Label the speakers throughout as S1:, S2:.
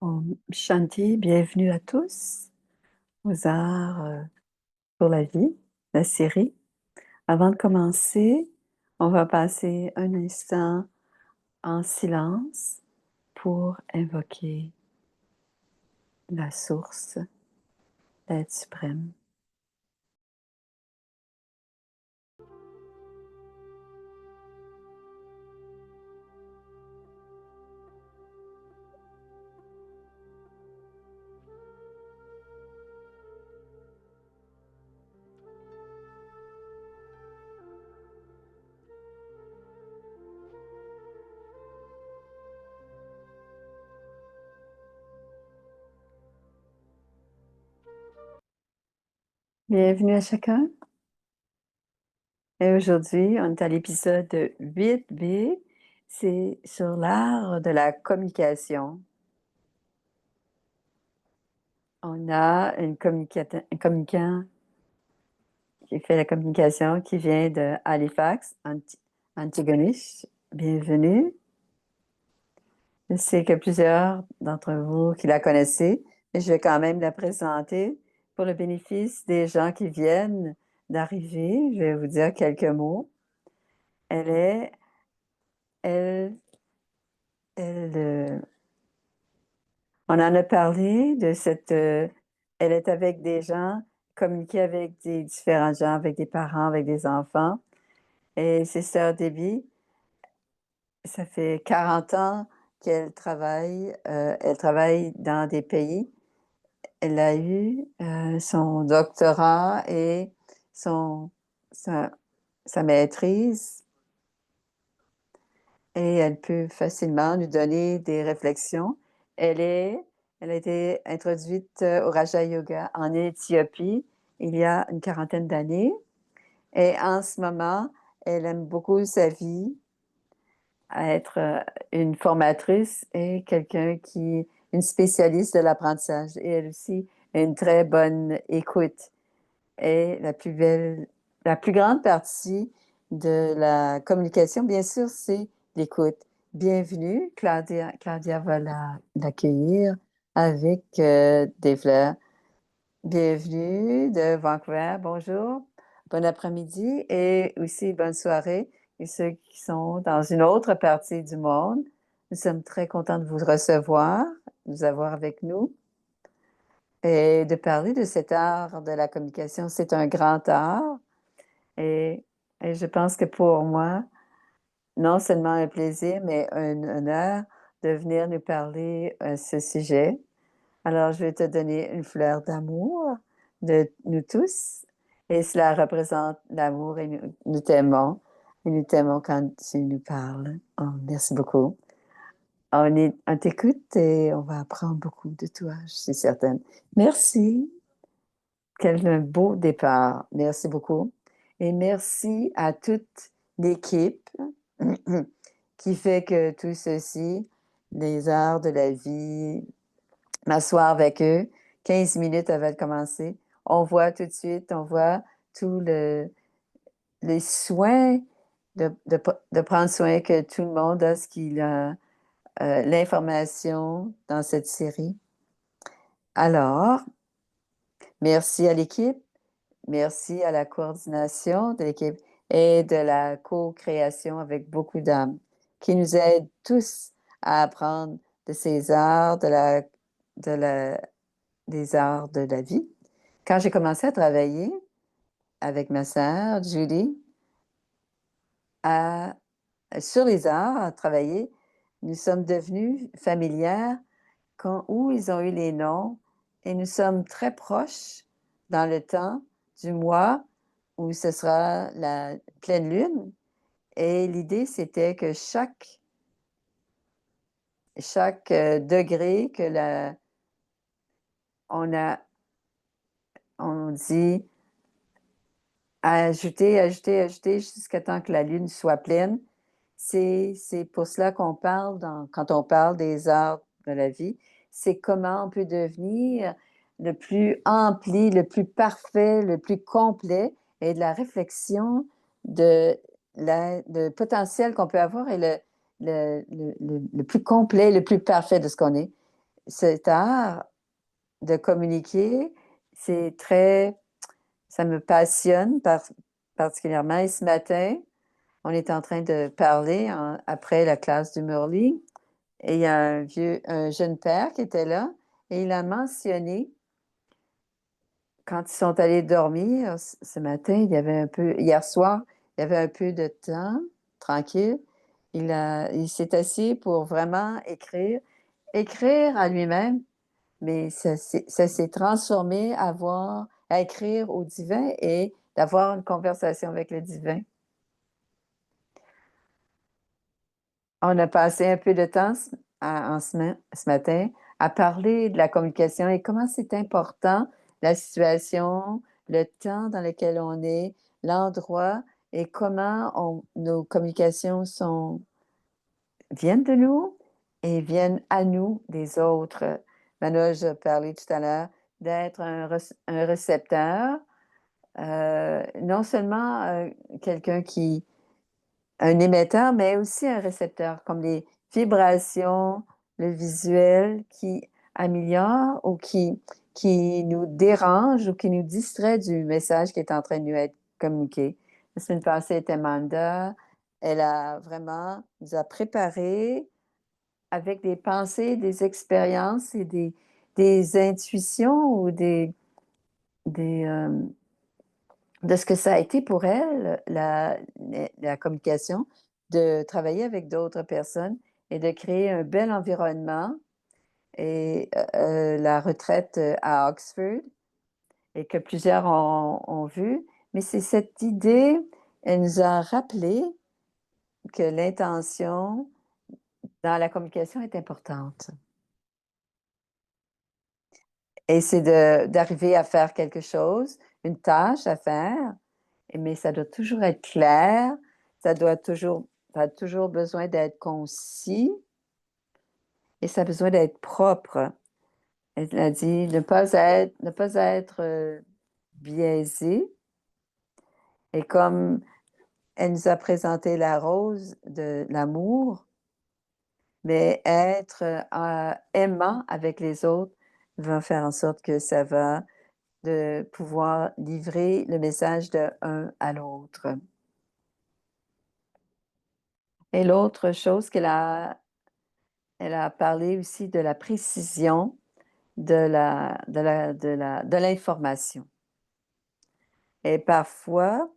S1: Om Shanti, bienvenue à tous aux Arts pour la vie, la série. Avant de commencer, on va passer un instant en silence pour invoquer la source, l'être suprême. Bienvenue à chacun. Et aujourd'hui, on est à l'épisode 8B. C'est sur l'art de la communication. On a un communicant qui fait la communication, qui vient de Halifax, Antigonish. Bienvenue. Je sais que plusieurs d'entre vous qui la connaissez, mais je vais quand même la présenter pour le bénéfice des gens qui viennent d'arriver. Je vais vous dire quelques mots. Elle est, elle, on en a parlé de elle est avec des gens, communiquer avec des différents gens, avec des parents, avec des enfants. Et c'est Sœur Debbie. Ça fait 40 ans qu'elle travaille dans des pays. Elle a eu son doctorat et son, sa, sa maîtrise et elle peut facilement nous donner des réflexions. Elle a été introduite au Raja Yoga en Éthiopie il y a une quarantaine d'années et en ce moment, elle aime beaucoup sa vie, à être une formatrice et une spécialiste de l'apprentissage. Et elle aussi a une très bonne écoute. Et la plus grande partie de la communication, bien sûr, c'est l'écoute. Bienvenue, Claudia. Claudia va l'accueillir avec des fleurs. Bienvenue de Vancouver. Bonjour, bon après-midi et aussi bonne soirée. Et ceux qui sont dans une autre partie du monde, nous sommes très contents de vous recevoir, de vous avoir avec nous et de parler de cet art de la communication. C'est un grand art et, et je pense que pour moi, non seulement un plaisir, mais un honneur de venir nous parler ce sujet. Alors, je vais te donner une fleur d'amour de nous tous. Et cela représente l'amour et nous t'aimons. Et nous t'aimons quand tu nous parles. Oh, merci beaucoup. On t'écoute et on va apprendre beaucoup de toi, je suis certaine. Merci. Quel beau départ. Merci beaucoup. Et merci à toute l'équipe qui fait que tout ceci, les arts de la vie, m'asseoir avec eux 15 minutes avant de commencer. On voit tout de suite, on voit tous les soins de prendre soin que tout le monde a ce qu'il a, l'information dans cette série. Alors, merci à l'équipe, merci à la coordination de l'équipe et de la co-création avec beaucoup d'âmes qui nous aident tous à apprendre de ces arts, de la, des arts de la vie. Quand j'ai commencé à travailler avec ma sœur Julie sur les arts, à travailler, nous sommes devenus familières où ils ont eu les noms et nous sommes très proches dans le temps du mois où ce sera la pleine lune. Et l'idée, c'était que chaque degré on a, on dit ajouter, ajouter, ajouter jusqu'à temps que la lune soit pleine. C'est pour cela qu'on parle, quand on parle des arts de la vie, c'est comment on peut devenir le plus ampli, le plus parfait, le plus complet et de la réflexion le potentiel qu'on peut avoir et le plus complet, le plus parfait de ce qu'on est. cet art de communiquer, c'est très, ça me passionne particulièrement. Et ce matin, on est en train de parler après la classe du Murli. Et il y a un jeune père qui était là et il a mentionné quand ils sont allés dormir ce matin, hier soir, il y avait un peu de temps tranquille. Il s'est assis pour vraiment écrire à lui-même, mais ça s'est transformé à écrire au divin et d'avoir une conversation avec le divin. On a passé un peu de temps ce matin à parler de la communication et comment c'est important, la situation, le temps dans lequel on est, l'endroit et comment nos communications viennent de nous et viennent à nous des autres. Manoj a parlé tout à l'heure d'être un récepteur, non seulement quelqu'un un émetteur, mais aussi un récepteur, comme les vibrations, le visuel qui améliore ou qui nous dérange ou qui nous distrait du message qui est en train de nous être communiqué. La semaine passée était Manda. Elle a vraiment nous a préparé avec des pensées, des expériences et des intuitions ou des, de ce que ça a été pour elle, la communication, de travailler avec d'autres personnes et de créer un bel environnement et la retraite à Oxford et que plusieurs ont vu. Mais c'est cette idée, elle nous a rappelé que l'intention dans la communication est importante. Et c'est d'arriver à faire quelque chose, une tâche à faire, mais ça doit toujours être clair, ça a toujours besoin d'être concis et ça a besoin d'être propre. Elle a dit ne pas être biaisé. Et comme elle nous a présenté la rose de l'amour, mais être aimant avec les autres va faire en sorte que ça va de pouvoir livrer le message de un à l'autre. Et l'autre chose elle a parlé aussi de la précision de l'information. Et parfois,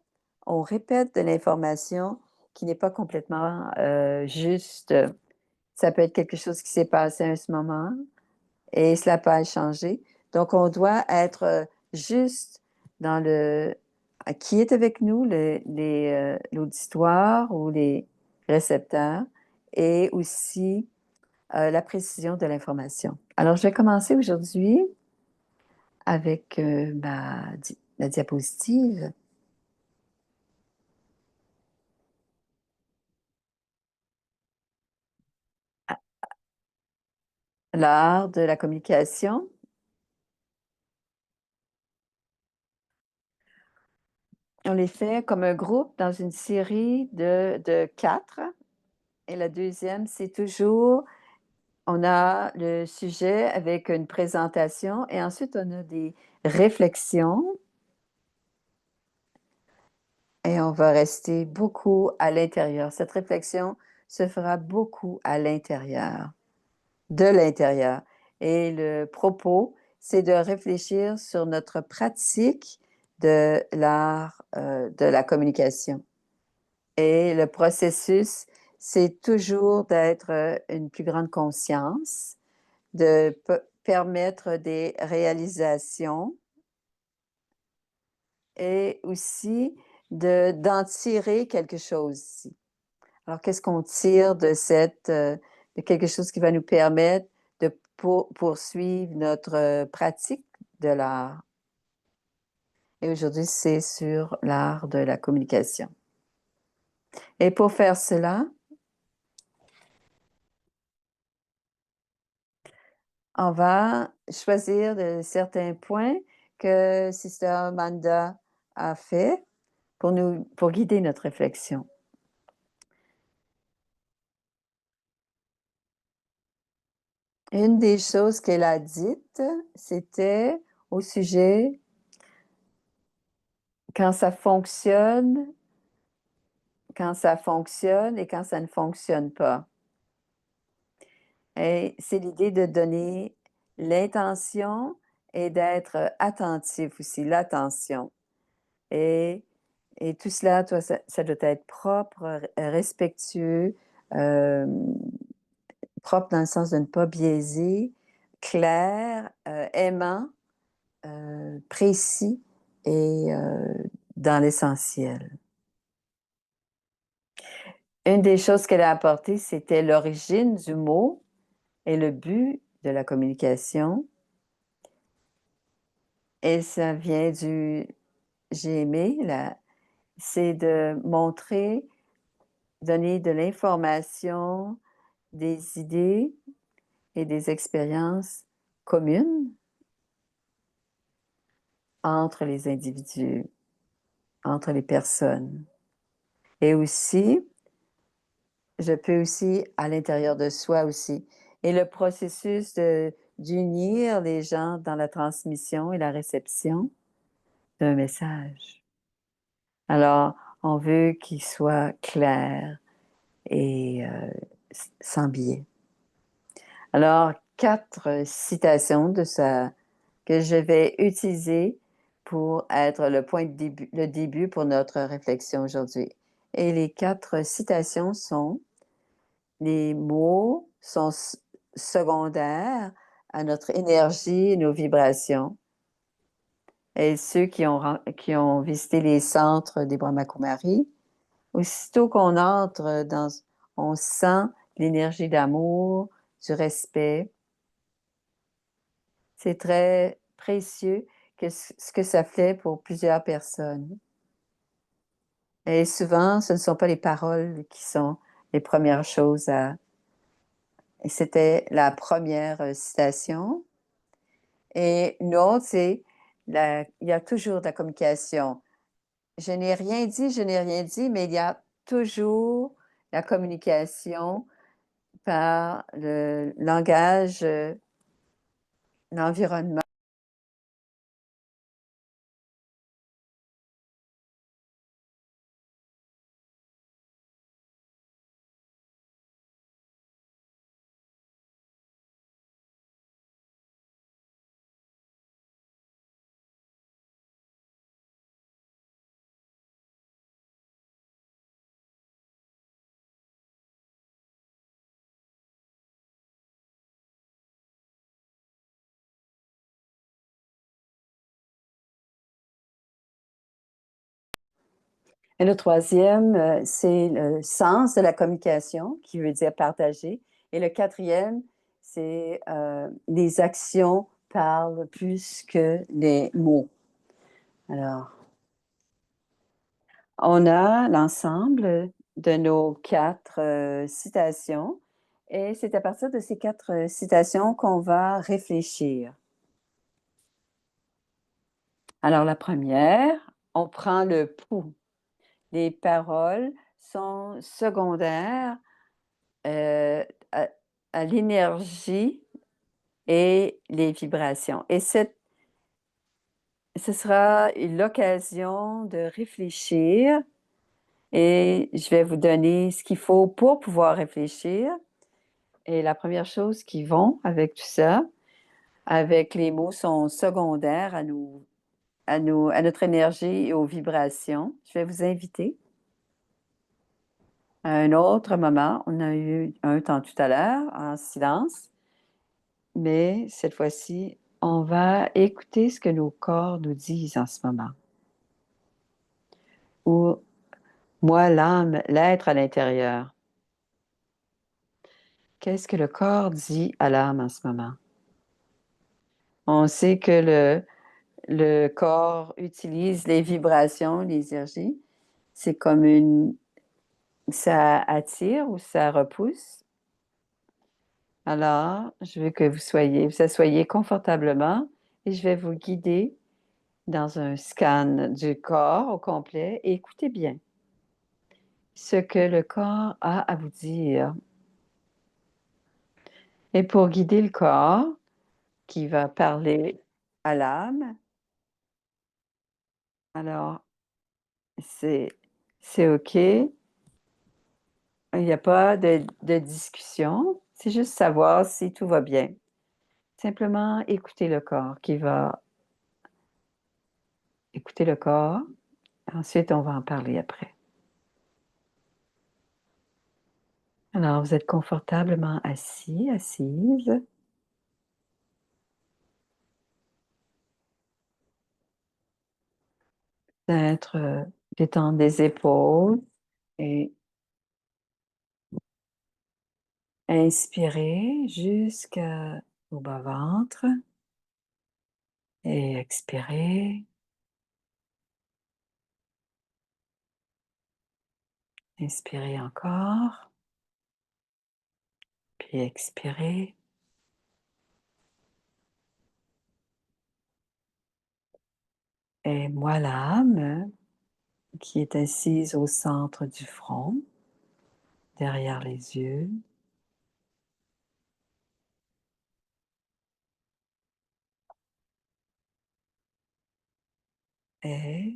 S1: on répète de l'information qui n'est pas complètement juste. Ça peut être quelque chose qui s'est passé à ce moment et cela peut changer. Donc, on doit être juste dans qui est avec nous, l'auditoire ou les récepteurs, et aussi la précision de l'information. Alors, je vais commencer aujourd'hui avec la diapositive. L'art de la communication. On les fait comme un groupe dans une série de 4. Et la deuxième, c'est toujours, on a le sujet avec une présentation et ensuite on a des réflexions et on va rester beaucoup à l'intérieur. Cette réflexion se fera beaucoup à l'intérieur, de l'intérieur. Et le propos, c'est de réfléchir sur notre pratique de l'art de la communication. Et le processus, c'est toujours d'être une plus grande conscience, de permettre des réalisations et aussi d'en tirer quelque chose ici. Alors, qu'est-ce qu'on tire de quelque chose qui va nous permettre de poursuivre notre pratique de l'art? Et aujourd'hui, c'est sur l'art de la communication. Et pour faire cela, on va choisir certains points que Sister Amanda a fait pour guider notre réflexion. Une des choses qu'elle a dites, c'était au sujet quand ça fonctionne et quand ça ne fonctionne pas. Et c'est l'idée de donner l'intention et d'être attentif aussi, l'attention. Et, et tout cela, toi, ça doit être propre, respectueux, euh, propre dans le sens de ne pas biaiser, clair, aimant, précis et dans l'essentiel. Une des choses qu'elle a apportées, c'était l'origine du mot et le but de la communication. Et ça vient du j'ai aimé, c'est de montrer, donner de l'information, des idées et des expériences communes entre les individus, entre les personnes. Et aussi, je peux aussi à l'intérieur de soi aussi. Et le processus d'unir les gens dans la transmission et la réception d'un message. Alors, on veut qu'il soit clair et sans biais. Alors, 4 citations que je vais utiliser pour être le début pour notre réflexion aujourd'hui. Et les 4 citations sont les mots sont secondaires à notre énergie et nos vibrations. Et ceux qui ont visité les centres des Brahma-Kumaris, aussitôt qu'on entre on sent l'énergie d'amour, du respect. C'est très précieux ce que ça fait pour plusieurs personnes. Et souvent, ce ne sont pas les paroles qui sont les premières choses à... Et c'était la première citation. Et une autre, c'est il y a toujours de la communication. Je n'ai rien dit, mais il y a toujours la communication par le langage, l'environnement. Et le troisième, c'est le sens de la communication, qui veut dire partager. Et le quatrième, c'est les actions parlent plus que les mots. Alors, on a l'ensemble de nos 4 citations et c'est à partir de ces 4 citations qu'on va réfléchir. Alors, la première, on prend le pouls. Les paroles sont secondaires euh, à, à l'énergie et les vibrations. Et ce sera l'occasion de réfléchir et je vais vous donner ce qu'il faut pour pouvoir réfléchir. Et la première chose qui vont avec tout ça, avec les mots, sont secondaires à notre énergie et aux vibrations. Je vais vous inviter à un autre moment. On a eu un temps tout à l'heure en silence, mais cette fois-ci, on va écouter ce que nos corps nous disent en ce moment. Ou moi, l'âme, l'être à l'intérieur. Qu'est-ce que le corps dit à l'âme en ce moment? On sait que le corps utilise les vibrations, les énergies. C'est comme ça attire ou ça repousse. Alors, je veux que vous asseyez confortablement et je vais vous guider dans un scan du corps au complet et écoutez bien ce que le corps a à vous dire. Et pour guider le corps qui va parler à l'âme, alors c'est c'est OK. Il n'y a pas de discussion, c'est juste savoir si tout va bien. Simplement écouter le corps qui va écouter le corps. Ensuite, on va en parler après. Alors, vous êtes confortablement assis, assise. Peut-être détendre les épaules et inspirer jusqu'au bas-ventre et expirer, inspirer encore, puis expirer. Et moi, l'âme qui est assise au centre du front, derrière les yeux. Et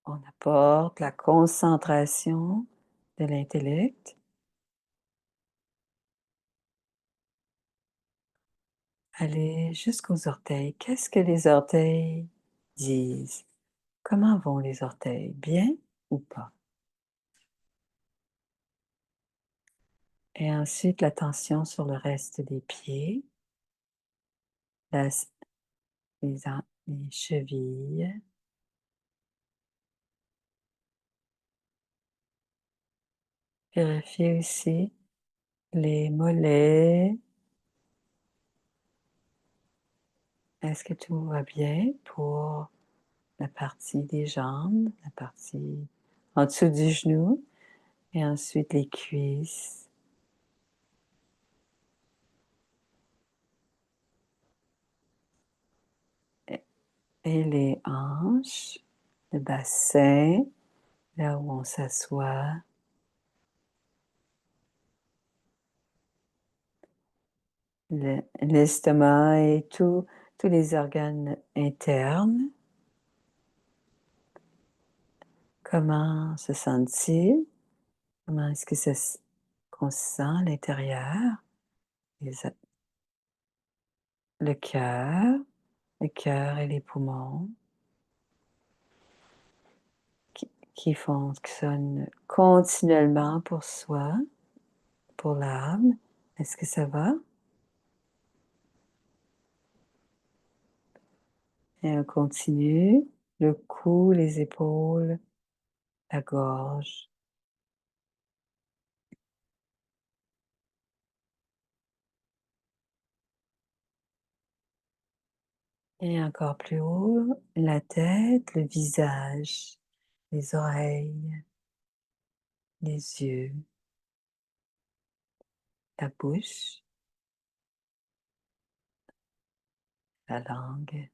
S1: on apporte la concentration de l'intellect. Aller jusqu'aux orteils. Qu'est-ce que les orteils disent? Comment vont les orteils? Bien ou pas? Et ensuite, l'attention sur le reste des pieds, la- les chevilles, vérifier aussi les mollets. Est-ce que tout va bien pour la partie des jambes, la partie en dessous du genou, et ensuite les cuisses et les hanches, le bassin, là où on s'assoit, l'estomac et tous les organes internes. Comment se sent-il? Comment est-ce que qu'on se sent à l'intérieur? Les o- Le cœur, le cœur et les poumons qui fonctionnent continuellement pour soi, pour l'âme. Est-ce que ça va? Et on continue. Le cou, les épaules, la gorge. Et encore plus haut, la tête, le visage, les oreilles, les yeux, la bouche, la langue,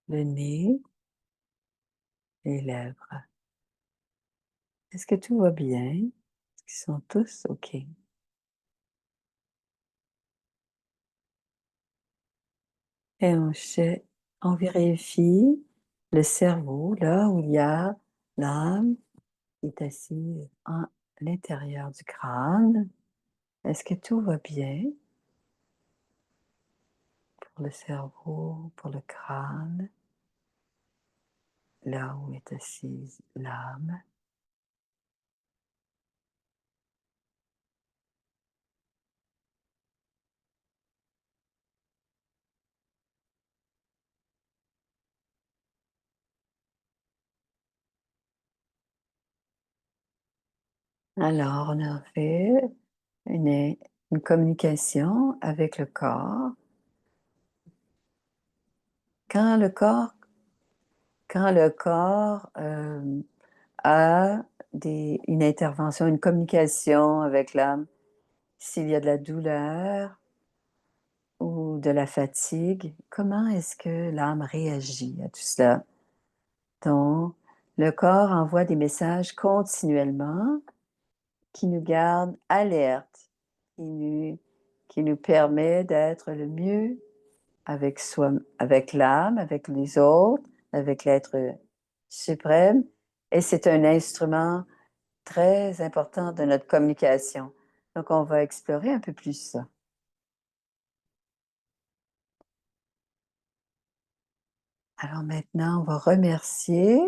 S1: le nez, les lèvres. Est-ce que tout va bien? Est-ce qu'ils sont tous OK? Et on vérifie le cerveau, là où il y a l'âme qui est assise à l'intérieur du crâne. Est-ce que tout va bien pour le cerveau, pour le crâne, là où est assise l'âme? Alors, on a fait une, une communication avec le corps. Quand le corps, quand le corps a une intervention, une communication avec l'âme, s'il y a de la douleur ou de la fatigue, comment est-ce que l'âme réagit à tout cela? Donc, le corps envoie des messages continuellement qui nous gardent alertes, qui nous qui nous permet d'être le mieux avec soi, avec l'âme, avec les autres, avec l'être suprême. Et c'est un instrument très important de notre communication. Donc, on va explorer un peu plus ça. Alors maintenant, on va remercier.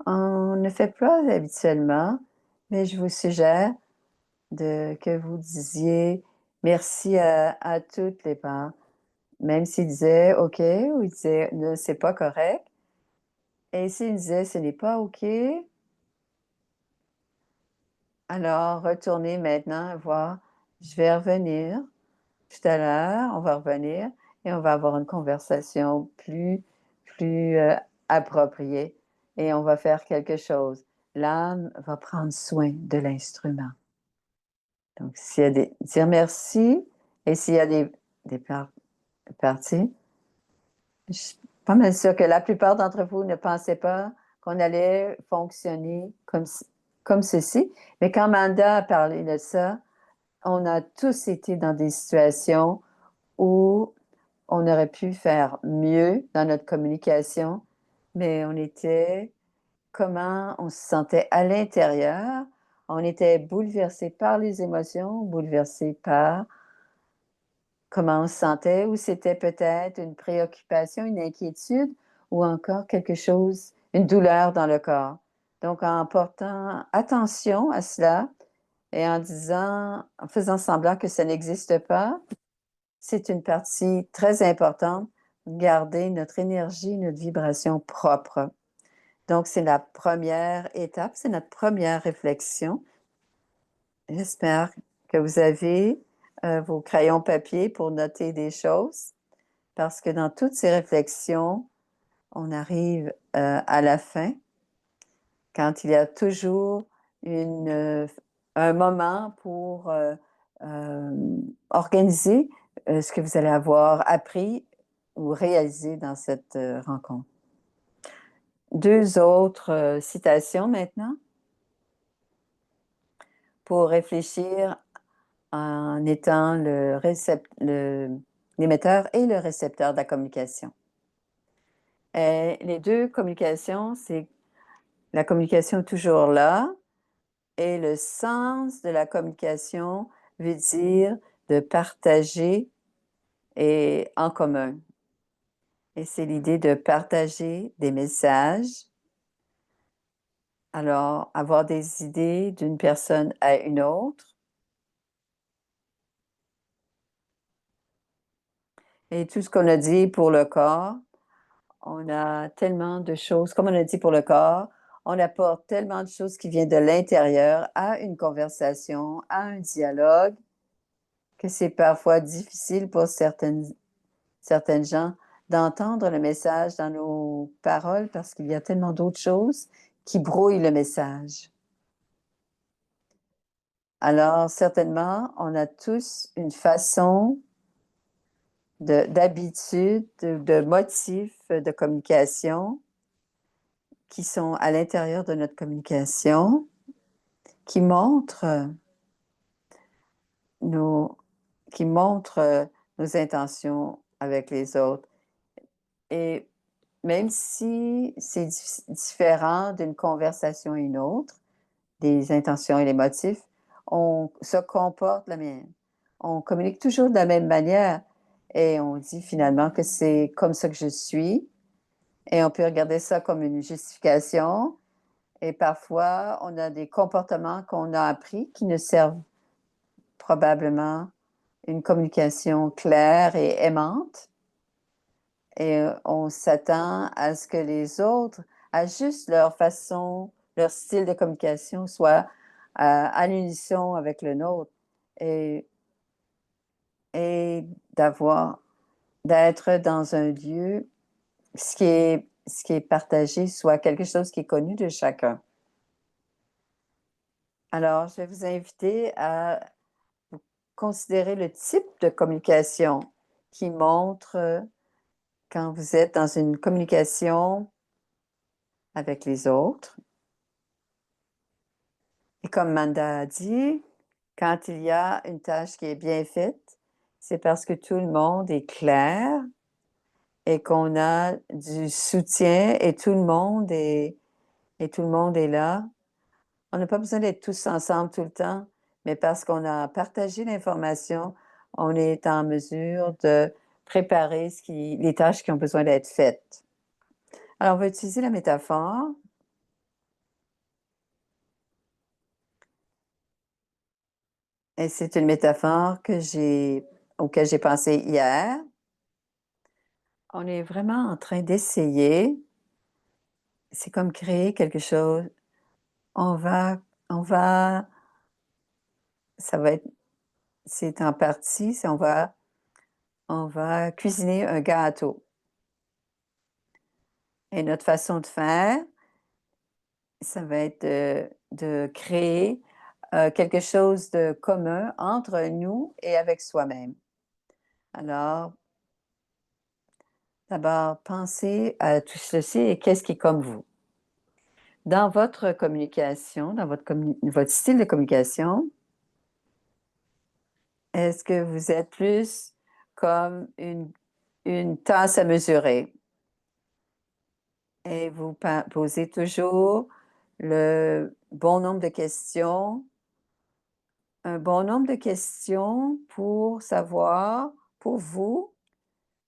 S1: On ne fait pas habituellement, mais je vous suggère que vous disiez merci à toutes les parts. Même s'ils disaient OK ou ils disaient non, c'est pas correct. Et s'ils disaient ce n'est pas OK, alors retournez maintenant voir. Je vais revenir tout à l'heure, on va revenir et on va avoir une conversation plus appropriée et on va faire quelque chose. L'âme va prendre soin de l'instrument. Donc, s'il y a dire merci et s'il y a des parties, je suis pas mal sûre que la plupart d'entre vous ne pensaient pas qu'on allait fonctionner comme ceci. Mais quand Amanda a parlé de ça, on a tous été dans des situations où on aurait pu faire mieux dans notre communication, mais on était, comment on se sentait à l'intérieur, on était bouleversé par les émotions, bouleversé par comment on se sentait, ou c'était peut-être une préoccupation, une inquiétude, ou encore quelque chose, une douleur dans le corps. Donc, en portant attention à cela et en disant, en faisant semblant que ça n'existe pas, c'est une partie très importante de garder notre énergie, notre vibration propre. Donc, c'est la première étape, c'est notre première réflexion. J'espère que vous avez vos crayons papier pour noter des choses, parce que dans toutes ces réflexions, on arrive à la fin, quand il y a toujours un moment pour organiser ce que vous allez avoir appris ou réalisé dans cette rencontre. Deux autres citations maintenant pour réfléchir en étant l'émetteur et le récepteur de la communication. Et les deux communications, c'est la communication est toujours là et le sens de la communication veut dire de partager et en commun. Et c'est l'idée de partager des messages. Alors, avoir des idées d'une personne à une autre. Et tout ce qu'on a dit pour le corps, on a tellement de choses, comme on a dit pour le corps, on apporte tellement de choses qui viennent de l'intérieur à une conversation, à un dialogue, que c'est parfois difficile pour certaines gens d'entendre le message dans nos paroles parce qu'il y a tellement d'autres choses qui brouillent le message. Alors, certainement, on a tous une façon d'habitude, de motifs de communication qui sont à l'intérieur de notre communication, qui montrent nos, qui montrent nos intentions avec les autres. Et même si c'est différent d'une conversation à une autre, des intentions et les motifs, on se comporte la même. On communique toujours de la même manière et on dit finalement que c'est comme ça que je suis et on peut regarder ça comme une justification et parfois on a des comportements qu'on a appris qui ne servent probablement une communication claire et aimante et on s'attend à ce que les autres ajustent leur façon, leur style de communication soit à l'unisson avec le nôtre et, et d'être dans un lieu, ce qui est partagé soit quelque chose qui est connu de chacun. Alors, je vais vous inviter à considérer le type de communication qui montre quand vous êtes dans une communication avec les autres. Et comme Manda a dit, Quand il y a une tâche qui est bien faite, c'est parce que tout le monde est clair et qu'on a du soutien et tout le monde est là. On n'a pas besoin d'être tous ensemble tout le temps, mais parce qu'on a partagé l'information, on est en mesure de préparer les tâches qui ont besoin d'être faites. Alors, on va utiliser la métaphore. Et c'est une métaphore auquel j'ai pensé hier. On est vraiment en train d'essayer. C'est comme créer quelque chose. On va, on va, ça va être, c'est en partie, on va cuisiner un gâteau. Et notre façon de faire, ça va être de créer quelque chose de commun entre nous et avec soi-même. Alors, d'abord, pensez à tout ceci et qu'est-ce qui est comme vous. Dans votre communication, dans votre style de communication, est-ce que vous êtes plus comme une tasse à mesurer et vous posez toujours le bon nombre de questions, un bon nombre de questions pour savoir, pour vous,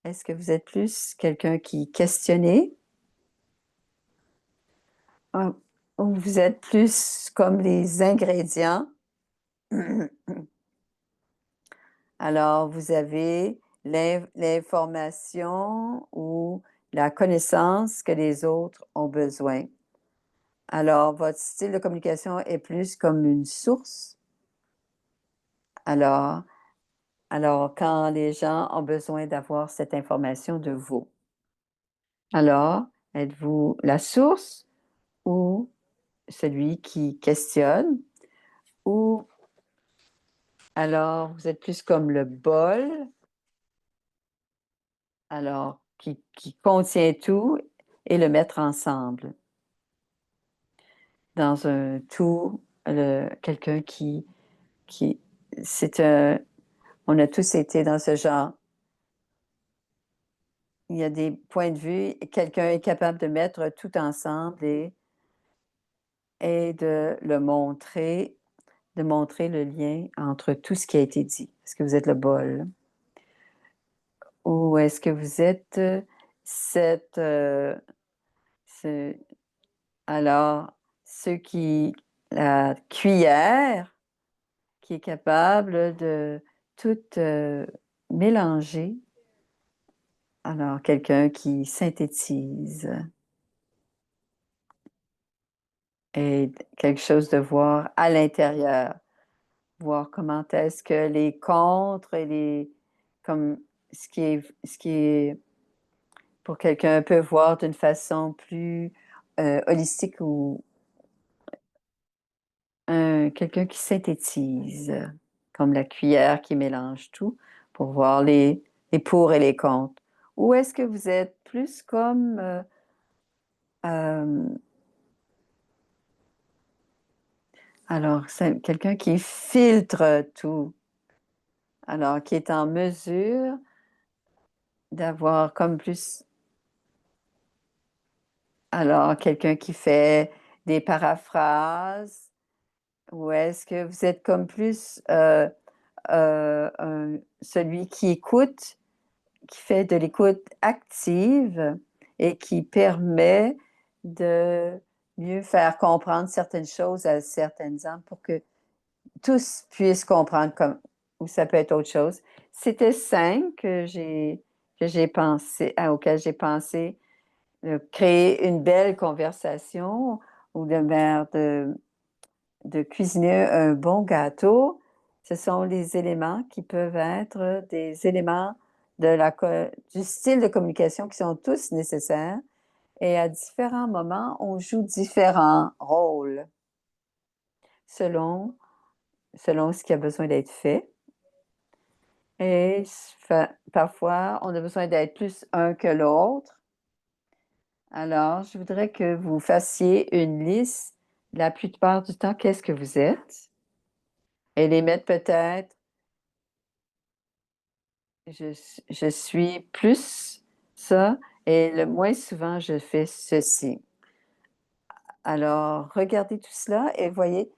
S1: est-ce que vous êtes plus quelqu'un qui questionnait ou vous êtes plus comme les ingrédients? Alors, vous avez l'information ou la connaissance que les autres ont besoin. Alors, votre style de communication est plus comme une source. Alors, alors quand les gens ont besoin d'avoir cette information de vous. Alors, êtes-vous la source ou celui qui questionne ou alors vous êtes plus comme le bol, alors qui contient tout et le mettre ensemble dans un tout, quelqu'un qui c'est un on a tous été dans ce genre. Il y a des points de vue, quelqu'un est capable de mettre tout ensemble et de montrer le lien entre tout ce qui a été dit. Est-ce que vous êtes le bol? Ou est-ce que vous êtes cette, ce alors ceux qui la cuillère qui est capable de tout, mélanger. Alors quelqu'un qui synthétise et quelque chose de voir à l'intérieur, voir comment est-ce que les contres et comme ce qui est pour quelqu'un peut voir d'une façon plus, holistique ou quelqu'un qui synthétise, comme la cuillère qui mélange tout pour voir les pour et les contre. Ou est-ce que vous êtes plus comme, hem, alors c'est quelqu'un qui filtre tout, alors qui est en mesure d'avoir comme plus alors quelqu'un qui fait des paraphrases ou est-ce que vous êtes comme plus, celui qui écoute, qui fait de l'écoute active et qui permet de mieux faire comprendre certaines choses à certaines âmes pour que tous puissent comprendre comme ou ça peut être autre chose. C'était 5 que j'ai pensé auquel j'ai pensé, créer une belle conversation ou de cuisiner un bon gâteau. Ce sont les éléments qui peuvent être des éléments du style de communication qui sont tous nécessaires et à différents moments, on joue différents rôles selon, selon ce qui a besoin d'être fait. Et parfois, on a besoin d'être plus un que l'autre. Alors, je voudrais que vous fassiez une liste la plupart du temps, qu'est-ce que vous êtes? et les mettre peut-être, je suis plus ça et le moins souvent je fais ceci. Alors, regardez tout cela et voyez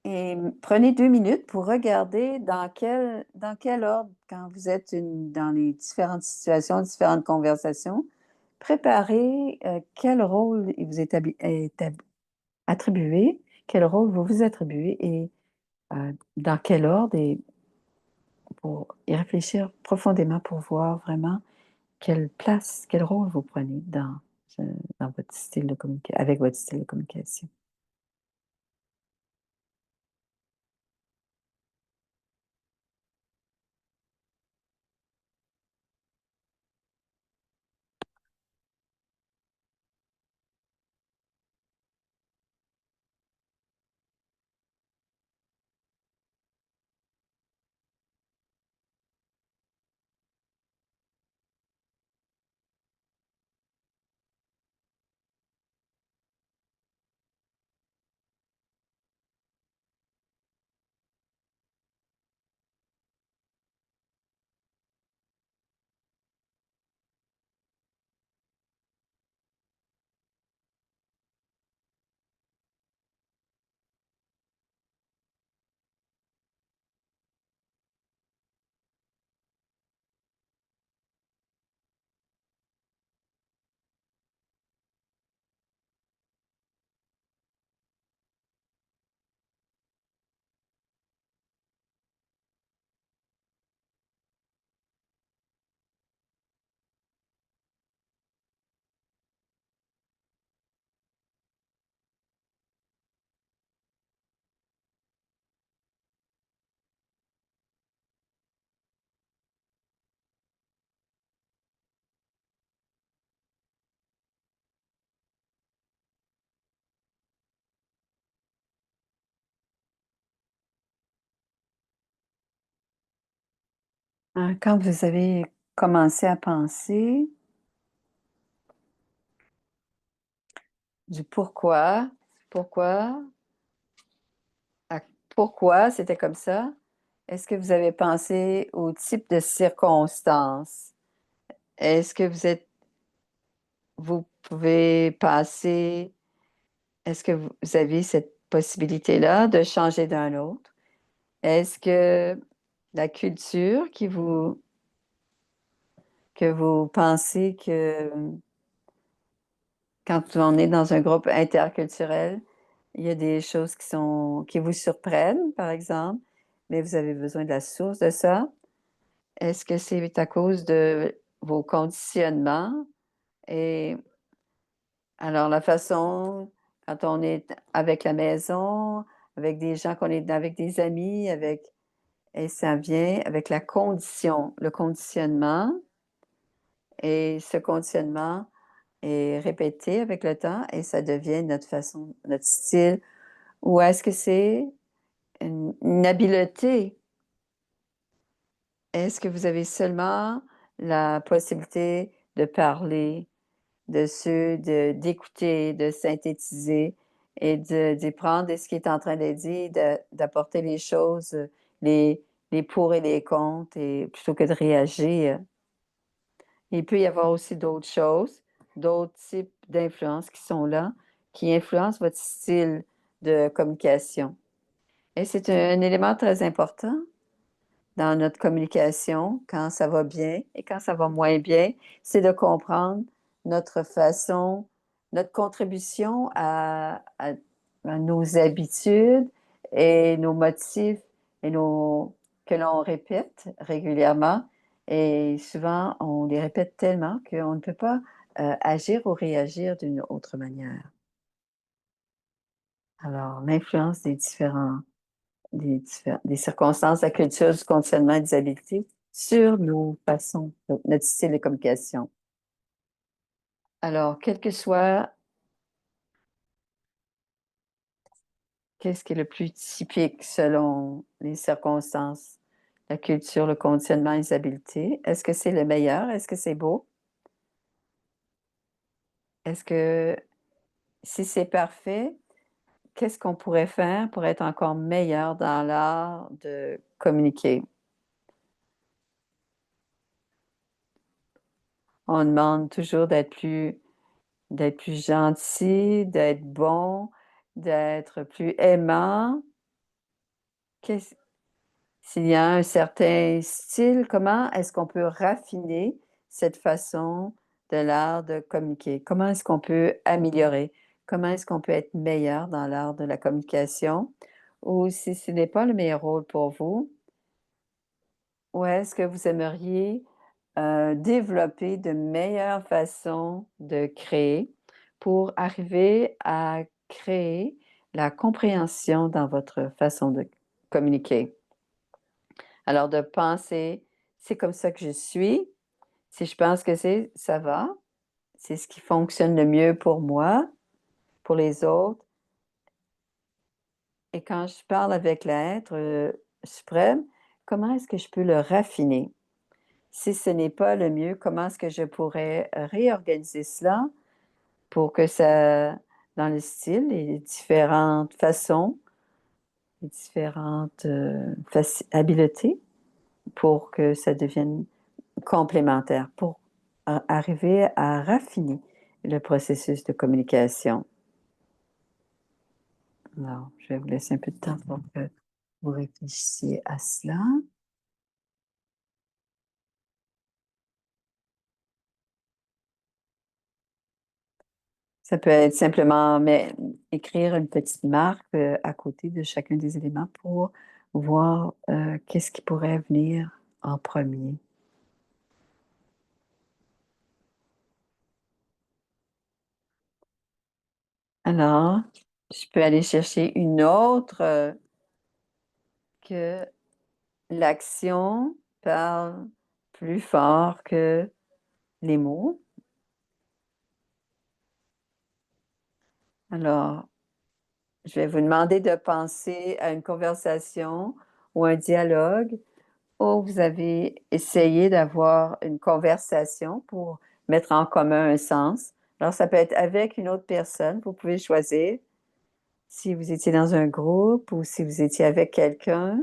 S1: et prenez 2 minutes pour regarder dans quel ordre, quand vous êtes dans les différentes situations, différentes conversations, préparez, quel rôle il vous est attribué, quel rôle vous vous attribuez et dans quel ordre et pour y réfléchir profondément pour voir vraiment quelle place, quel rôle vous prenez euh, dans votre style de communication, avec votre style de communication. Quand vous avez commencé à penser du pourquoi, à pourquoi c'était comme ça, est-ce que vous avez pensé au type de circonstances? Est-ce que vous pouvez passer, est-ce que vous avez cette possibilité-là de changer d'un autre? Est-ce que la culture que vous pensez que quand on est dans un groupe interculturel, il y a des choses qui vous surprennent, par exemple, mais vous avez besoin de la source de ça? Est-ce que c'est à cause de vos conditionnements? Et alors, la façon, quand on est avec la maison, avec des gens qu'on est avec des amis, et ça vient avec la condition, le conditionnement, et ce conditionnement est répété avec le temps et ça devient notre façon, notre style. Ou est-ce que c'est une habileté? Est-ce que vous avez seulement la possibilité de parler d'écouter, de synthétiser et de prendre ce qui est en train d'être dit, d'apporter les choses, les pour et les contre, et plutôt que de réagir. Il peut y avoir aussi d'autres choses, d'autres types d'influences qui sont là, qui influencent votre style de communication. Et c'est un élément très important dans notre communication, quand ça va bien et quand ça va moins bien, c'est de comprendre notre façon, notre contribution à nos habitudes et nos motifs et que l'on répète régulièrement. Et souvent, on les répète tellement qu'on ne peut pas agir ou réagir d'une autre manière. Alors, l'influence des circonstances, la culture, du conditionnement et des habiletés sur nos façons, notre style de communication. Alors, quel que soit, qu'est-ce qui est le plus typique selon les circonstances, la culture, le conditionnement et les habiletés? Est-ce que c'est le meilleur? Est-ce que c'est beau? Est-ce que si c'est parfait, qu'est-ce qu'on pourrait faire pour être encore meilleur dans l'art de communiquer? On demande toujours d'être plus gentil, d'être bon, d'être plus aimant. Qu'est-ce S'il y a un certain style, comment est-ce qu'on peut raffiner cette façon de l'art de communiquer? Comment est-ce qu'on peut améliorer? Comment est-ce qu'on peut être meilleur dans l'art de la communication? Ou si ce n'est pas le meilleur rôle pour vous, où est-ce que vous aimeriez développer de meilleures façons de créer pour arriver à créer la compréhension dans votre façon de communiquer? Alors de penser: «C'est comme ça que je suis. Si je pense que ça va. C'est ce qui fonctionne le mieux pour moi, pour les autres et quand je parle avec l'être, suprême, comment est-ce que je peux le raffiner? Si ce n'est pas le mieux, comment est-ce que je pourrais réorganiser cela pour que ça dans le style, les différentes façons, les différentes, habiletés pour que ça devienne complémentaire, pour arriver à raffiner le processus de communication. Alors, je vais vous laisser un peu de temps pour que vous réfléchissiez à cela. Ça peut être simplement mais écrire une petite marque, à côté de chacun des éléments pour voir, qu'est-ce qui pourrait venir en premier. Alors, je peux aller chercher une autre, que l'action parle plus fort que les mots. Alors, je vais vous demander de penser à une conversation ou un dialogue où vous avez essayé d'avoir une conversation pour mettre en commun un sens. Alors, ça peut être avec une autre personne, vous pouvez choisir si vous étiez dans un groupe ou si vous étiez avec quelqu'un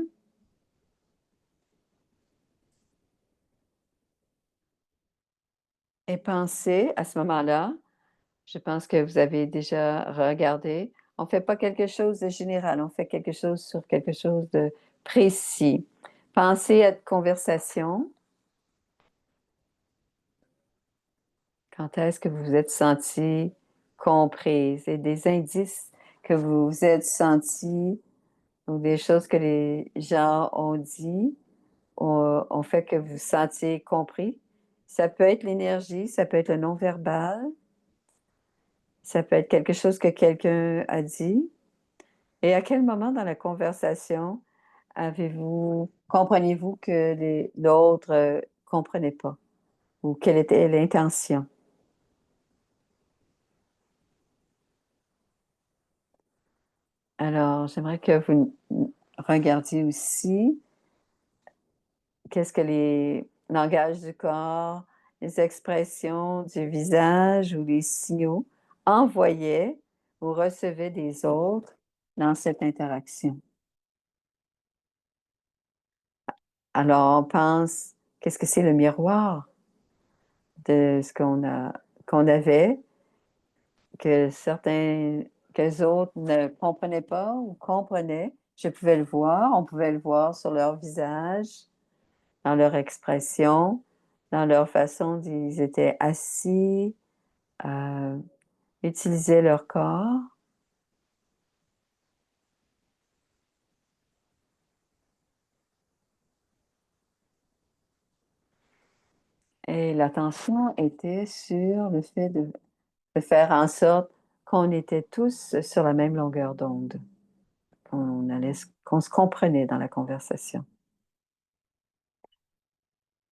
S1: et pensez à ce moment-là, je pense que vous avez déjà regardé, on ne fait pas quelque chose de général, on fait quelque chose sur quelque chose de précis. Pensez à une conversation. Quand est-ce que vous vous êtes sentie comprise et des indices que vous vous êtes sentis ou des choses que les gens ont dit ont fait que vous vous sentiez compris? Ça peut être l'énergie, ça peut être le non-verbal, ça peut être quelque chose que quelqu'un a dit. Et à quel moment dans la conversation compreniez-vous que l'autre comprenait pas ou quelle était l'intention? Alors, j'aimerais que vous regardiez aussi qu'est-ce que les langages du corps, les expressions du visage ou les signaux envoyaient ou recevaient des autres dans cette interaction. Alors, on pense, qu'est-ce que c'est le miroir de ce qu'on avait, que certains, que les autres ne comprenaient pas ou comprenaient. Je pouvais le voir, on pouvait le voir sur leur visage, dans leur expression, dans leur façon ils étaient assis, utilisaient leur corps et l'attention était sur le fait de faire en sorte qu'on était tous sur la même longueur d'onde, qu'on se comprenait dans la conversation.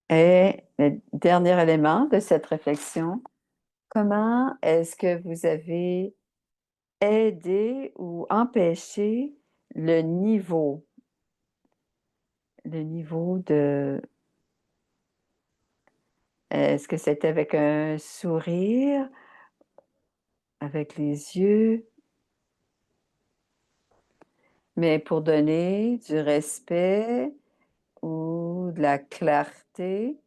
S1: Et le dernier élément de cette réflexion, comment est-ce que vous avez aidé ou empêché le niveau le niveau de est-ce que c'était avec un sourire, avec les yeux? Mais pour donner du respect ou de la clarté,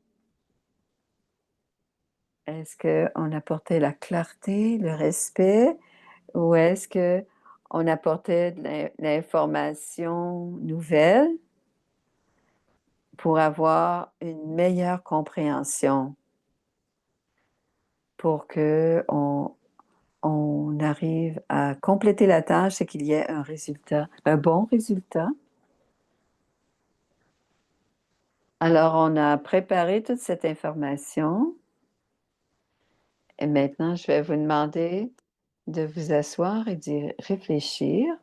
S1: est-ce qu'on apportait la clarté, le respect, ou est-ce qu'on apportait de l'information nouvelle pour avoir une meilleure compréhension, pour que on arrive à compléter la tâche et qu'il y ait un résultat, un bon résultat? Alors, on a préparé toute cette information et maintenant, je vais vous demander de vous asseoir et d'y réfléchir.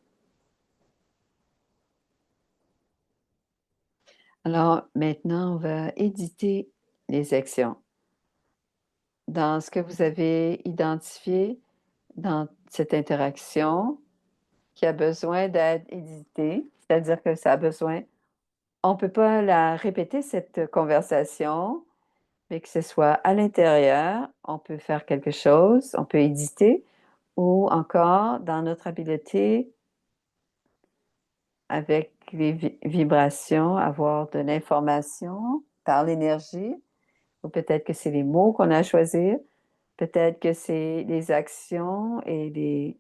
S1: Alors, maintenant, on va éditer les actions. Dans ce que vous avez identifié dans cette interaction qui a besoin d'être édité, c'est-à-dire que ça a besoin, on ne peut pas la répéter, cette conversation, mais que ce soit à l'intérieur, on peut faire quelque chose, on peut éditer, ou encore dans notre habileté avec les vibrations, avoir de l'information par l'énergie, ou peut-être que c'est les mots qu'on a choisis, peut-être que c'est les actions et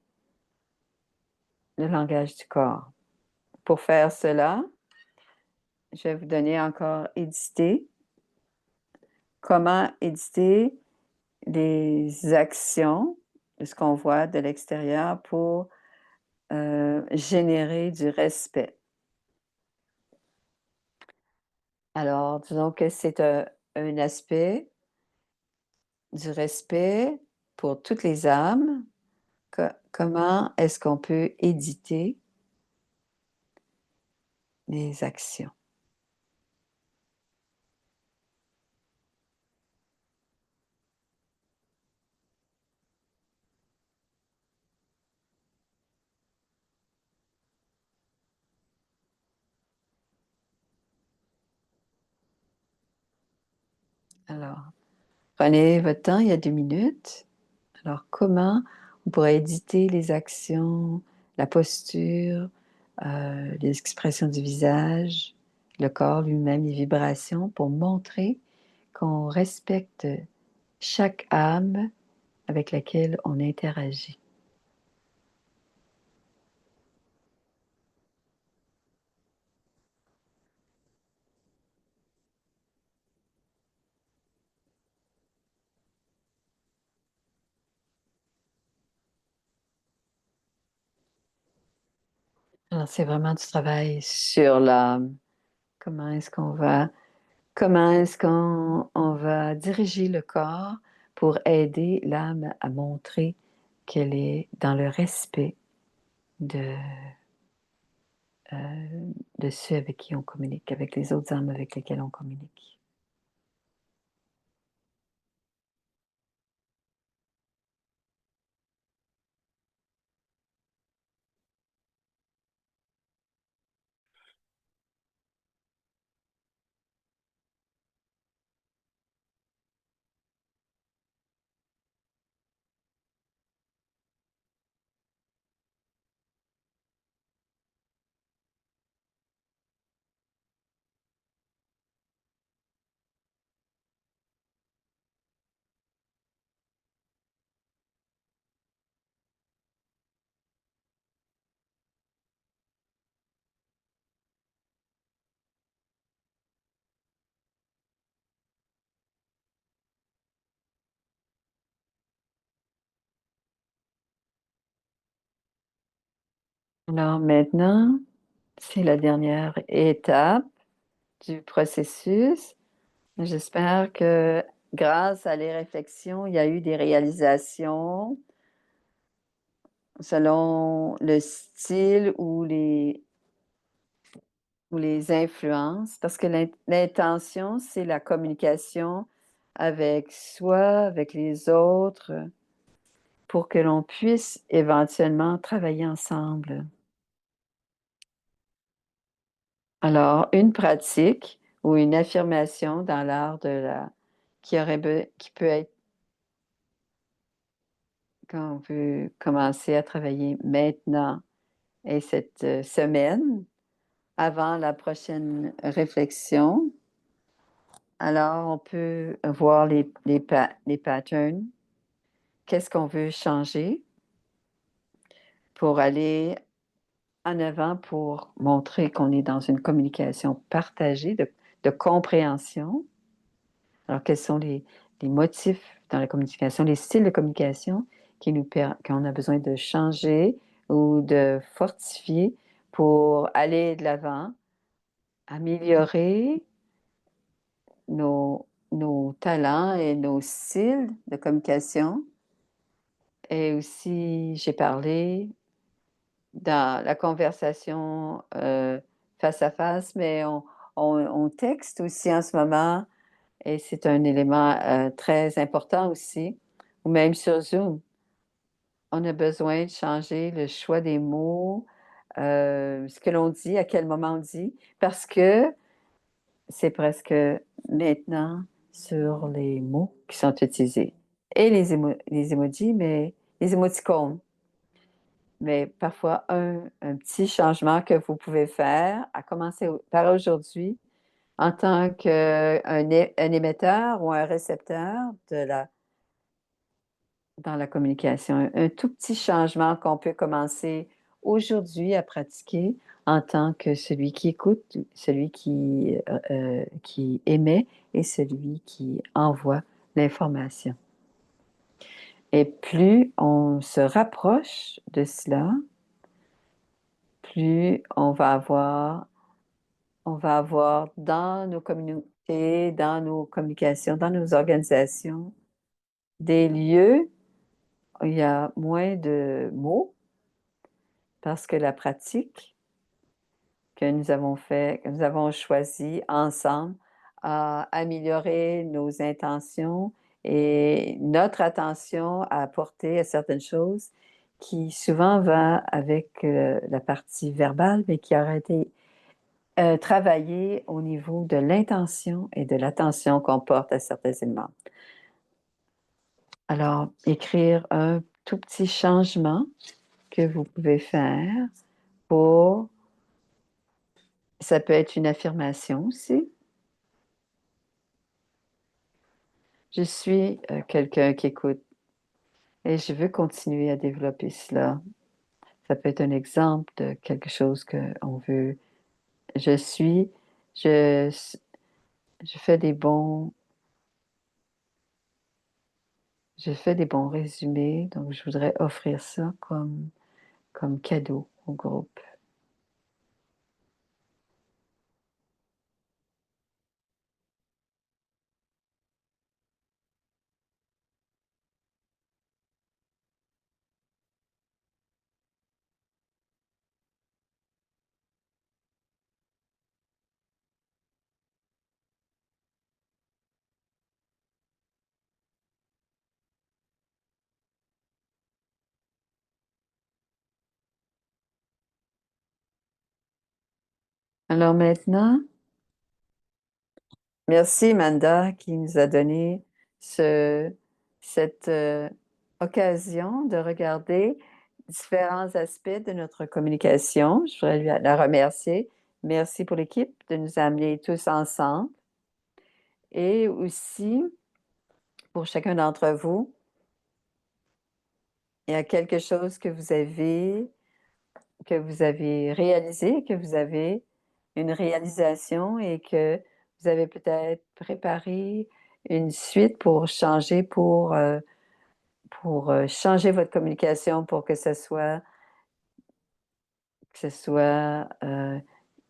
S1: le langage du corps. Pour faire cela, je vais vous donner encore éditer. Comment éditer les actions de ce qu'on voit de l'extérieur pour générer du respect. Alors, disons que c'est un aspect du respect pour toutes les âmes. Comment est-ce qu'on peut éditer les actions? Alors, prenez votre temps, il y a 2 minutes. Alors, comment on pourrait éditer les actions, la posture, les expressions du visage, le corps lui-même, les vibrations, pour montrer qu'on respecte chaque âme avec laquelle on interagit. Alors, c'est vraiment du travail sur l'âme. Comment est-ce qu'on va diriger le corps pour aider l'âme à montrer qu'elle est dans le respect de, de ceux avec qui on communique, avec les autres âmes avec lesquelles on communique. Alors maintenant, c'est la dernière étape du processus. J'espère que grâce à les réflexions, il y a eu des réalisations selon le style ou les influences, parce que l'intention, c'est la communication avec soi, avec les autres, pour que l'on puisse éventuellement travailler ensemble. Alors, une pratique ou une affirmation dans l'art de la qui peut être quand on veut commencer à travailler maintenant Et cette semaine, avant la prochaine réflexion, alors on peut voir les patterns. Qu'est-ce qu'on veut changer pour aller en avant, pour montrer qu'on est dans une communication partagée, de compréhension. Alors, quels sont les motifs dans la communication, les styles de communication qu'on a besoin de changer ou de fortifier pour aller de l'avant, améliorer nos talents et nos styles de communication. Et aussi, j'ai parlé dans la conversation face à face, mais on texte aussi en ce moment et c'est un élément très important aussi, ou même sur Zoom. On a besoin de changer le choix des mots, ce que l'on dit, à quel moment on dit, parce que c'est presque maintenant sur les mots qui sont utilisés. Et les emojis, mais les émoticônes. Mais parfois, un petit changement que vous pouvez faire, à commencer par aujourd'hui, en tant qu'un un émetteur ou un récepteur dans la communication. Un tout petit changement qu'on peut commencer aujourd'hui à pratiquer en tant que celui qui écoute, celui qui émet et celui qui envoie l'information. Et plus on se rapproche de cela, plus on va avoir dans nos communautés, dans nos communications, dans nos organisations, des lieux où il y a moins de mots parce que la pratique que nous avons fait, que nous avons choisi ensemble, a amélioré nos intentions et notre attention à porter à certaines choses qui souvent va avec la partie verbale, mais qui aurait été travaillée au niveau de l'intention et de l'attention qu'on porte à certains éléments. Alors, écrire un tout petit changement que vous pouvez faire pour, ça peut être une affirmation aussi. Je suis quelqu'un qui écoute et je veux continuer à développer cela. Ça peut être un exemple de quelque chose qu'on veut. Je suis, je, je fais je fais des bons résumés, donc je voudrais offrir ça comme cadeau au groupe. Alors maintenant, merci Manda qui nous a donné cette occasion de regarder différents aspects de notre communication. Je voudrais la remercier. Merci pour l'équipe de nous amener tous ensemble et aussi pour chacun d'entre vous. Il y a quelque chose que vous avez réalisé, que vous avez une réalisation et que vous avez peut-être préparé une suite pour changer, pour changer votre communication pour que ce soit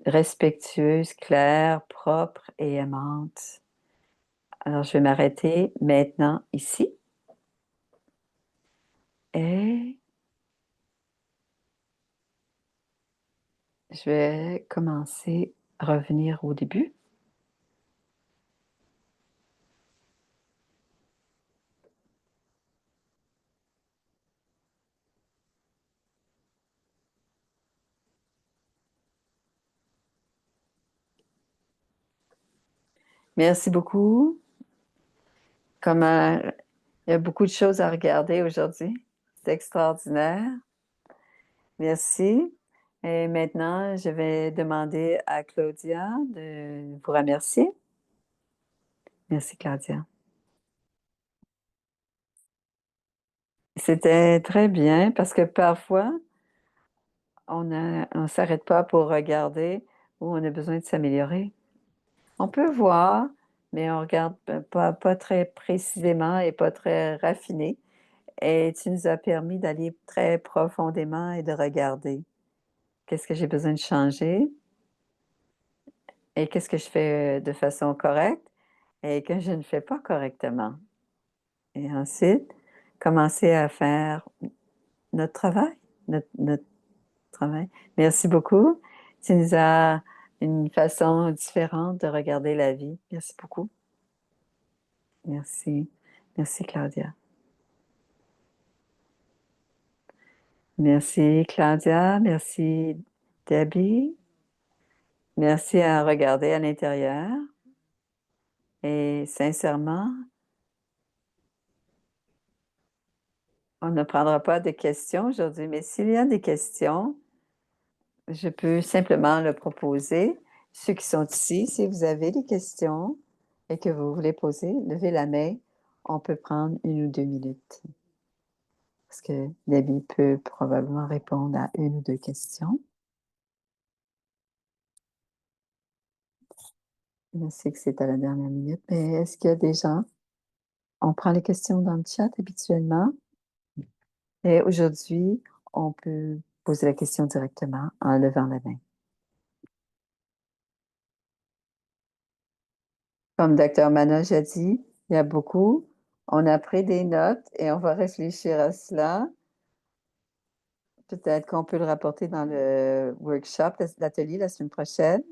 S1: respectueuse, claire, propre et aimante. Alors, je vais m'arrêter maintenant ici et je vais commencer à revenir au début. Merci beaucoup. Comment il y a beaucoup de choses à regarder aujourd'hui. C'est extraordinaire. Merci. Et maintenant, je vais demander à Claudia de vous remercier. Merci, Claudia. C'était très bien parce que parfois, on s'arrête pas pour regarder où on a besoin de s'améliorer. On peut voir, mais on regarde pas très précisément et pas très raffiné. Et tu nous as permis d'aller très profondément et de regarder qu'est-ce que j'ai besoin de changer et qu'est-ce que je fais de façon correcte et que je ne fais pas correctement. Et ensuite, commencer à faire notre travail, notre travail. Merci beaucoup. Tu nous as une façon différente de regarder la vie. Merci beaucoup. Merci. Merci, Claudia. Merci, Claudia. Merci, Debbie. Merci à regarder à l'intérieur. Et sincèrement, on ne prendra pas de questions aujourd'hui, mais s'il y a des questions, je peux simplement le proposer. Ceux qui sont ici, si vous avez des questions et que vous voulez poser, levez la main. On peut prendre 1 ou 2 minutes. Parce que Debbie peut probablement répondre à 1 ou 2 questions. Je sais que c'est à la dernière minute, mais est-ce qu'il y a des gens? On prend les questions dans le chat habituellement. Et aujourd'hui, on peut poser la question directement en levant la main. Comme Dr. Manoj a dit, il y a beaucoup. On a pris des notes et on va réfléchir à cela. Peut-être qu'on peut le rapporter dans le workshop, l'atelier la semaine prochaine.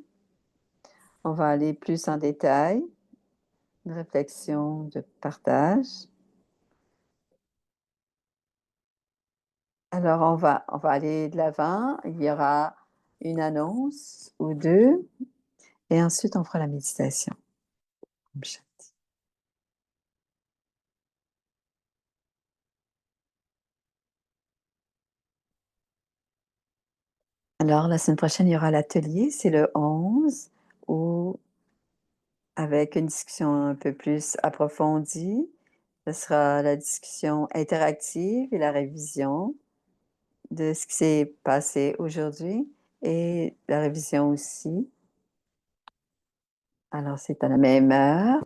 S1: On va aller plus en détail, une réflexion de partage. Alors, on va aller de l'avant. Il y aura une annonce ou deux et ensuite on fera la méditation. Alors, la semaine prochaine, il y aura l'atelier, c'est le 11, où, avec une discussion un peu plus approfondie, ce sera la discussion interactive et la révision de ce qui s'est passé aujourd'hui et la révision aussi. Alors, c'est à la même heure.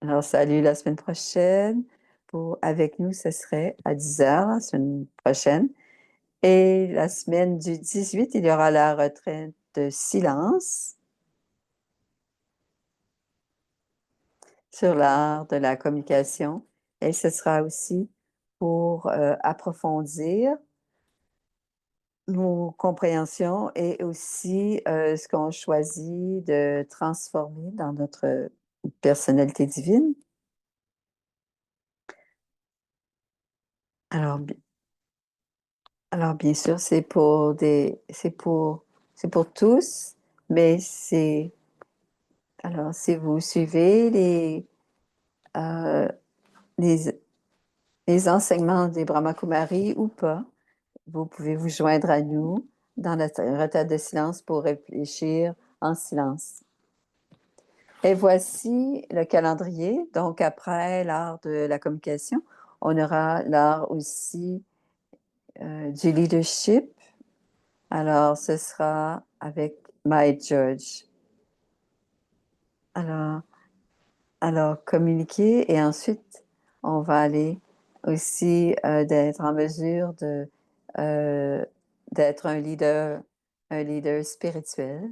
S1: Alors, salut la semaine prochaine. Avec nous, ce serait à 10 heures la semaine prochaine. Et la semaine du 18, il y aura la retraite de silence sur l'art de la communication. Et ce sera aussi pour approfondir nos compréhensions et aussi ce qu'on choisit de transformer dans notre personnalité divine. Alors, alors bien sûr, c'est pour tous, mais alors si vous suivez euh, les, les enseignements des Brahma Kumaris ou pas, vous pouvez vous joindre à nous dans la retraite de silence pour réfléchir en silence. Et voici le calendrier. Donc, après l'art de la communication, on aura l'art aussi du leadership. Alors, ce sera avec Mike George. Alors, communiquer et ensuite, on va aller aussi d'être en mesure euh, d'être un leader spirituel.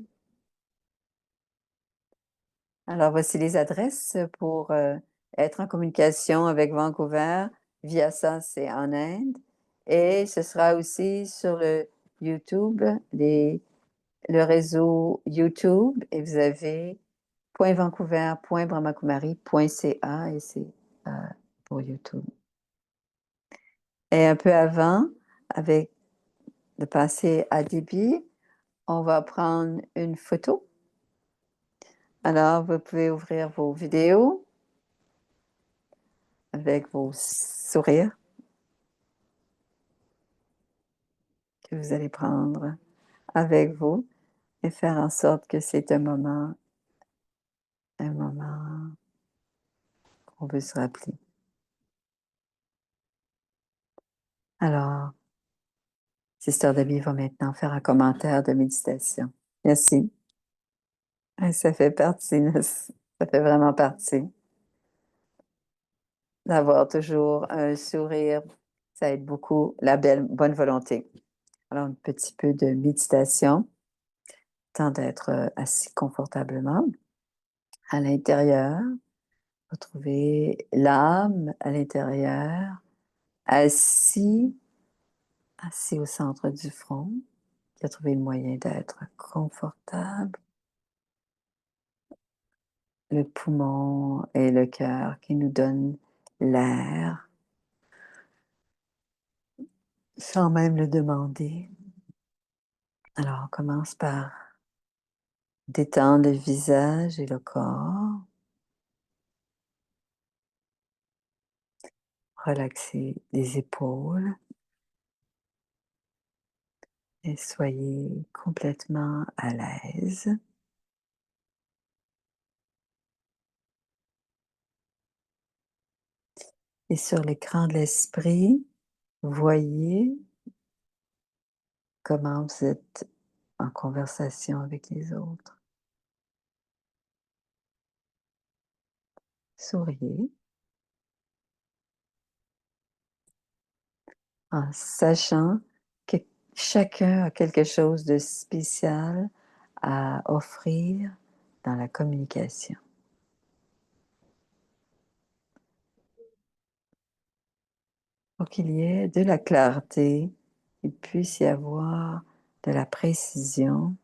S1: Alors, voici les adresses pour être en communication avec Vancouver. Via ça, c'est en Inde. Et ce sera aussi sur le YouTube, le réseau YouTube. Et vous avez .vancouver.brahmakumari.ca et c'est euh, pour YouTube. Et un peu avant, avec de passer à débit, on va prendre une photo. Alors, vous pouvez ouvrir vos vidéos avec vos sourires. que vous allez prendre avec vous et faire en sorte que c'est un moment qu'on veut se rappeler. Alors, Sister Debbie va maintenant faire un commentaire de méditation. Merci. Ça fait partie, ça fait vraiment partie d'avoir toujours un sourire. Ça aide beaucoup la bonne volonté. Alors, un petit peu de méditation, temps d'être assis confortablement à l'intérieur. Retrouver l'âme à l'intérieur, assis, assis au centre du front, qui a trouvé le moyen d'être confortable. Le poumon et le cœur qui nous donnent l'air sans même le demander. Alors, on commence par détendre le visage et le corps, relaxer les épaules et soyez complètement à l'aise. Et sur l'écran de l'esprit, voyez comment vous êtes en conversation avec les autres. Souriez en sachant que chacun a quelque chose de spécial à offrir dans la communication. Pour qu'il y ait de la clarté, il puisse y avoir de la précision.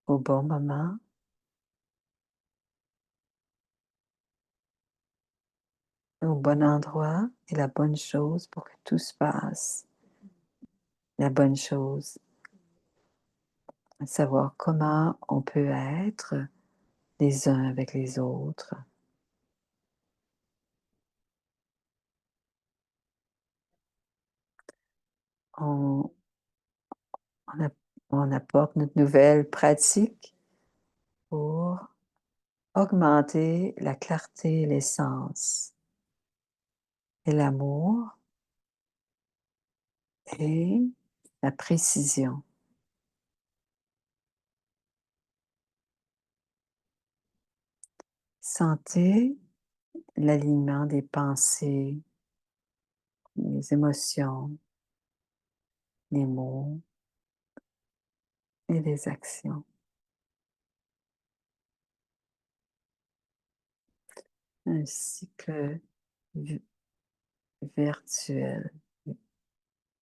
S1: Au bon moment, au bon endroit et la bonne chose pour que tout se passe. La bonne chose, savoir comment on peut être les uns avec les autres. On, on apporte notre nouvelle pratique pour augmenter la clarté, l'essence et l'amour et la précision. Sentez l'alignement des pensées, les émotions, les mots et les actions. Un cycle virtuel,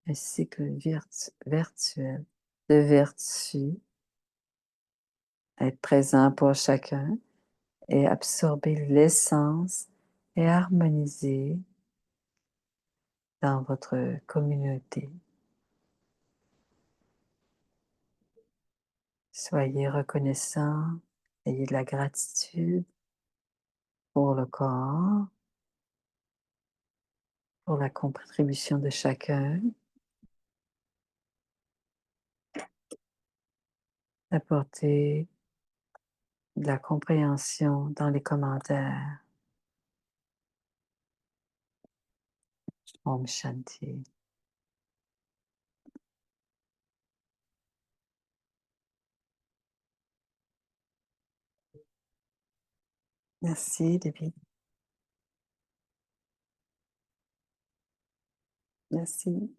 S1: un cycle virtuel de vertu, être présent pour chacun et absorber l'essence et harmoniser dans votre communauté. Soyez reconnaissant, ayez de la gratitude pour le corps, pour la contribution de chacun, apportez de la compréhension dans les commentaires. Om Shanti. Merci, Debbie. Merci.